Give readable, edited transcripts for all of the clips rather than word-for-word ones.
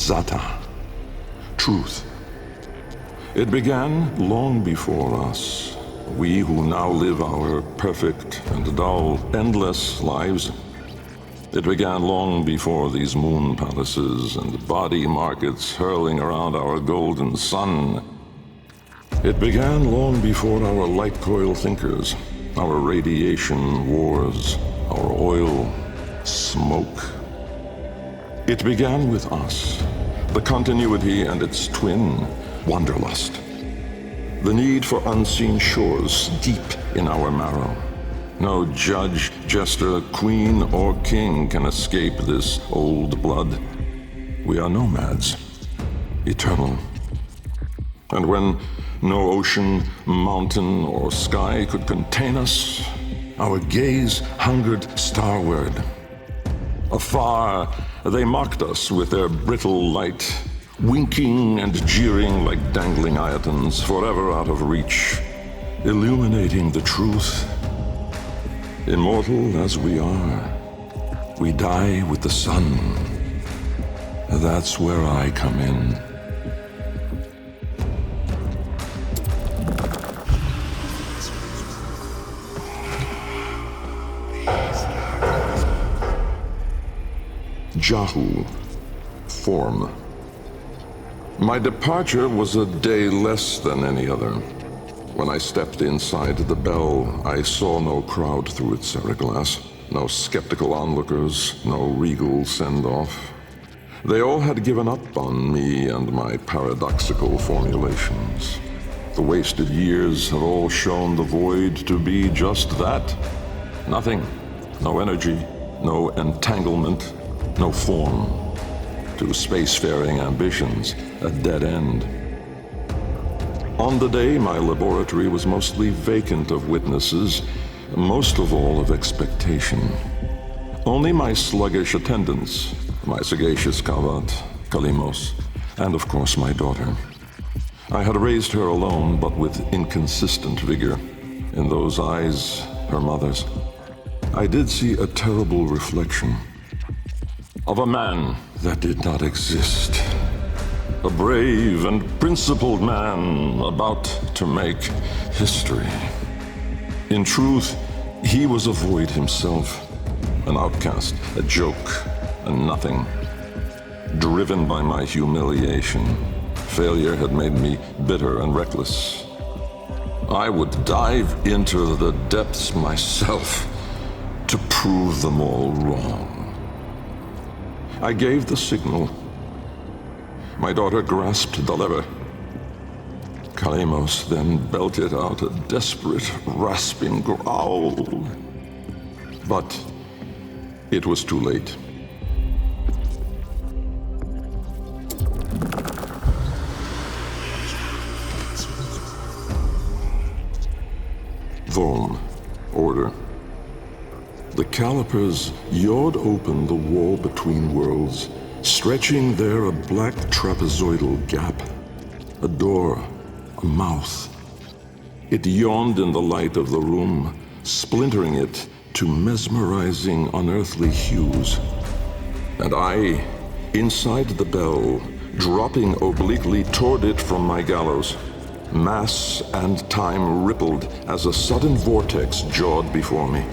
Zata. Truth. It began long before us. We who now live our perfect and dull, endless lives. It began long before these moon palaces and body markets hurling around our golden sun. It began long before our light coil thinkers, our radiation wars, our oil smoke. It began with us, the continuity and its twin, wanderlust. The need for unseen shores deep in our marrow. No judge, jester, queen, or king can escape this old blood. We are nomads, eternal. And when no ocean, mountain, or sky could contain us, our gaze hungered starward. Afar, they mocked us with their brittle light, winking and jeering like dangling iotons, forever out of reach, illuminating the truth. Immortal as we are, we die with the sun. That's where I come in. Jahu, form. My departure was a day less than any other. When I stepped inside the bell, I saw no crowd through its seriglass, no skeptical onlookers, no regal send-off. They all had given up on me and my paradoxical formulations. The wasted years had all shown the void to be just that. Nothing. No energy, no entanglement, no form. To spacefaring ambitions, a dead end. On the day, my laboratory was mostly vacant of witnesses, most of all of expectation. Only my sluggish attendants, my sagacious Kavat, Kalimos, and of course my daughter. I had raised her alone, but with inconsistent vigor. In those eyes, her mother's, I did see a terrible reflection of a man that did not exist. A brave and principled man about to make history. In truth, he was a void himself, an outcast, a joke, a nothing. Driven by my humiliation, failure had made me bitter and reckless. I would dive into the depths myself to prove them all wrong. I gave the signal. My daughter grasped the lever. Kalemos then belted out a desperate, rasping growl. But it was too late. Volm, order. The calipers yawed open the wall between worlds, stretching there a black trapezoidal gap. A door, a mouth. It yawned in the light of the room, splintering it to mesmerizing, unearthly hues. And I, inside the bell, dropping obliquely toward it from my gallows. Mass and time rippled as a sudden vortex jawed before me.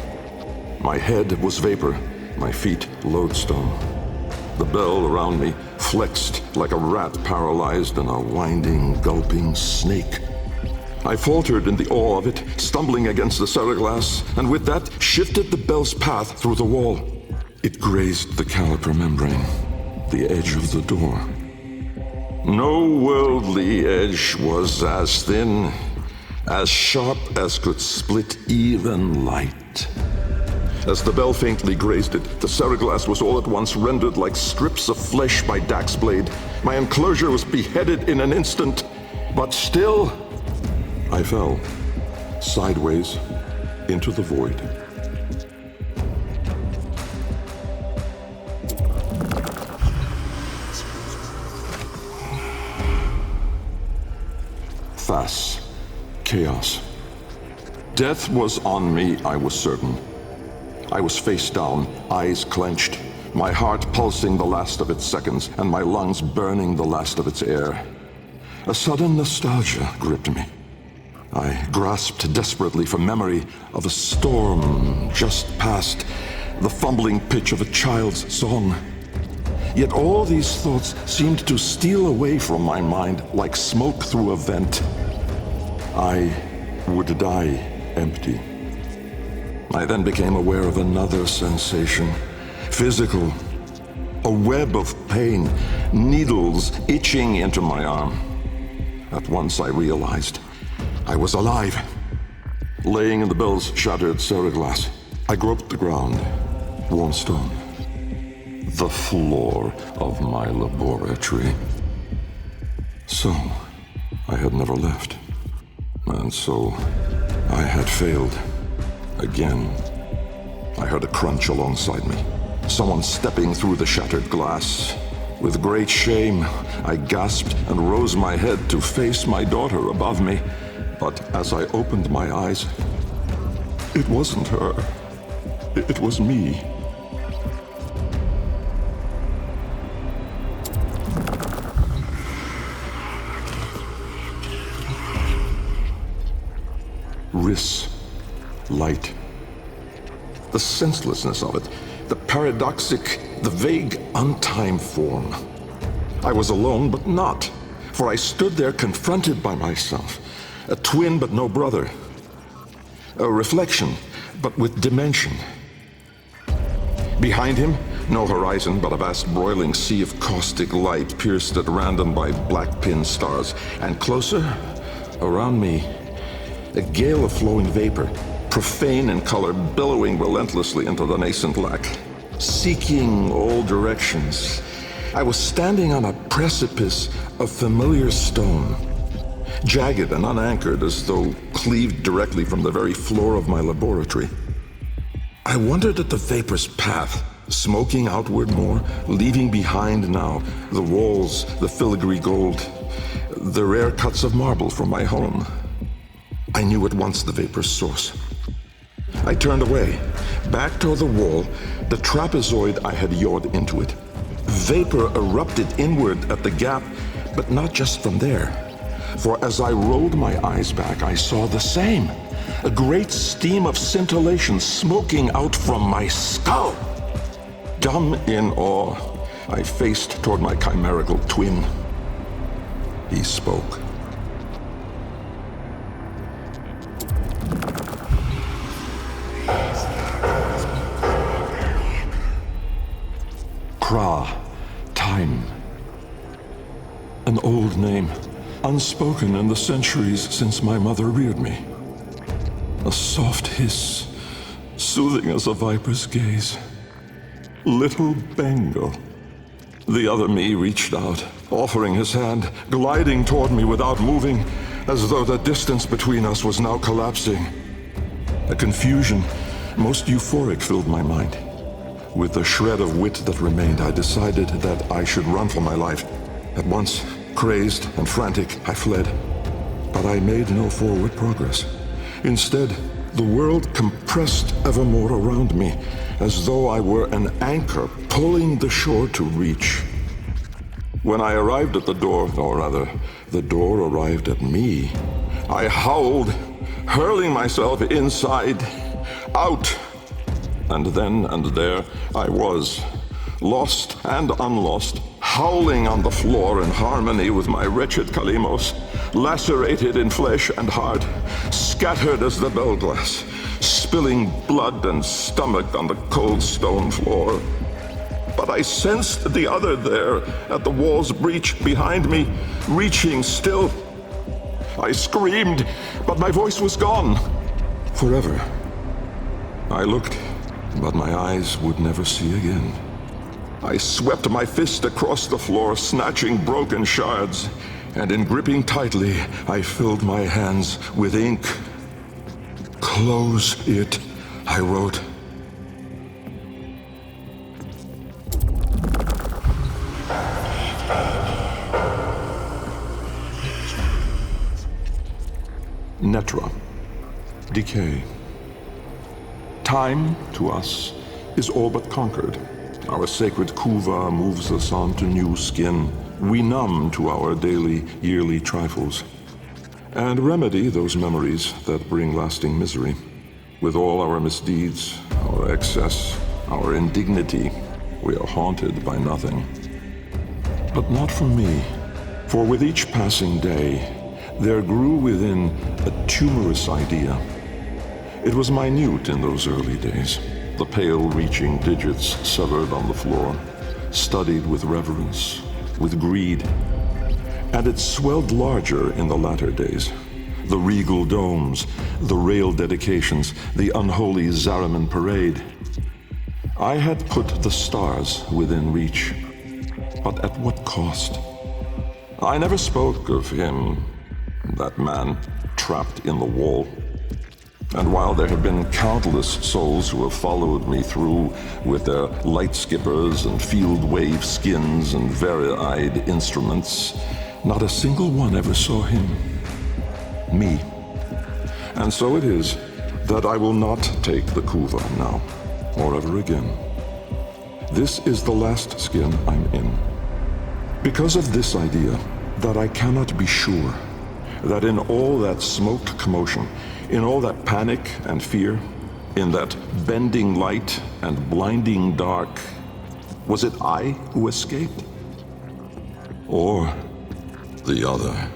My head was vapor, my feet lodestone. The bell around me flexed like a rat paralyzed in a winding, gulping snake. I faltered in the awe of it, stumbling against the seriglass, and with that shifted the bell's path through the wall. It grazed the caliper membrane, the edge of the door. No worldly edge was as thin, as sharp as could split even light. As the bell faintly grazed it, the seriglass was all at once rendered like strips of flesh by Dax's blade. My enclosure was beheaded in an instant, but still, I fell, sideways, into the void. Thas, chaos. Death was on me, I was certain. I was face down, eyes clenched, my heart pulsing the last of its seconds, and my lungs burning the last of its air. A sudden nostalgia gripped me. I grasped desperately for memory of a storm just past, the fumbling pitch of a child's song. Yet all these thoughts seemed to steal away from my mind like smoke through a vent. I would die empty. I then became aware of another sensation, physical, a web of pain, needles itching into my arm. At once I realized I was alive. Laying in the bell's shattered ceraglass, I groped the ground, warm stone, the floor of my laboratory. So, I had never left. And so, I had failed. Again. I heard a crunch alongside me. Someone stepping through the shattered glass. With great shame, I gasped and rose my head to face my daughter above me. But as I opened my eyes, it wasn't her. It was me. Riss. Light. The senselessness of it, the paradoxic, the vague, untimed form. I was alone, but not, for I stood there confronted by myself, a twin but no brother, a reflection but with dimension. Behind him, no horizon but a vast broiling sea of caustic light pierced at random by black pin stars, and closer, around me, a gale of flowing vapor, profane in color, billowing relentlessly into the nascent lack, seeking all directions. I was standing on a precipice of familiar stone, jagged and unanchored as though cleaved directly from the very floor of my laboratory. I wondered at the vapor's path, smoking outward more, leaving behind now the walls, the filigree gold, the rare cuts of marble from my home. I knew at once the vapor's source. I turned away, back toward the wall, the trapezoid I had yawed into it. Vapor erupted inward at the gap, but not just from there. For as I rolled my eyes back, I saw the same. A great steam of scintillation smoking out from my skull. Dumb in awe, I faced toward my chimerical twin. He spoke. Time. An old name, unspoken in the centuries since my mother reared me. A soft hiss, soothing as a viper's gaze. Little Bengal. The other me reached out, offering his hand, gliding toward me without moving, as though the distance between us was now collapsing. A confusion, most euphoric, filled my mind. With the shred of wit that remained, I decided that I should run for my life. At once, crazed and frantic, I fled. But I made no forward progress. Instead, the world compressed evermore around me, as though I were an anchor pulling the shore to reach. When I arrived at the door, or rather, the door arrived at me, I howled, hurling myself inside, out. And then and there I was, lost and unlost, howling on the floor in harmony with my wretched Kalimos, lacerated in flesh and heart, scattered as the bell glass, spilling blood and stomach on the cold stone floor. But I sensed the other there, at the wall's breach behind me, reaching still. I screamed, but my voice was gone. Forever. I looked, but my eyes would never see again. I swept my fist across the floor, snatching broken shards, and in gripping tightly, I filled my hands with ink. Close it, I wrote. Netra. Decay. Time, to us, is all but conquered. Our sacred kuva moves us on to new skin. We numb to our daily, yearly trifles, and remedy those memories that bring lasting misery. With all our misdeeds, our excess, our indignity, we are haunted by nothing. But not for me, for with each passing day, there grew within a tumorous idea. It was minute in those early days, the pale reaching digits severed on the floor, studied with reverence, with greed. And it swelled larger in the latter days. The regal domes, the rail dedications, the unholy Zariman parade. I had put the stars within reach, but at what cost? I never spoke of him, that man trapped in the wall. And while there have been countless souls who have followed me through with their light skippers and field wave skins and very-eyed instruments, not a single one ever saw him. Me. And so it is that I will not take the kuva now, or ever again. This is the last skin I'm in. Because of this idea, that I cannot be sure that in all that smoked commotion, in all that panic and fear, in that bending light and blinding dark, was it I who escaped? Or the other?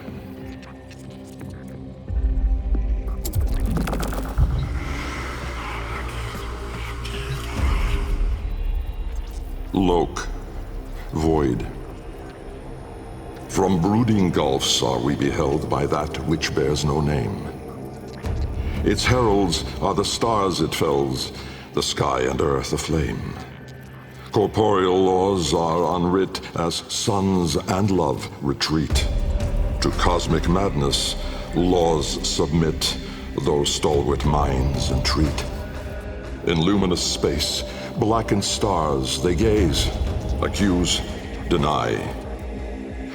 Loke, void. From brooding gulfs are we beheld by that which bears no name. Its heralds are the stars it fells, the sky and earth aflame. Corporeal laws are unwrit as suns and love retreat. To cosmic madness, laws submit, though stalwart minds entreat. In luminous space, blackened stars they gaze, accuse, deny.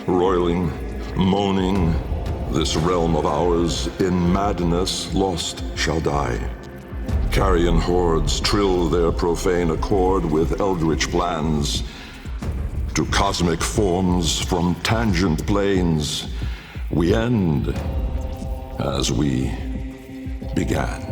Roiling, moaning, this realm of ours in madness lost shall die. Carrion hordes trill their profane accord with eldritch plans. To cosmic forms from tangent planes, we end as we began.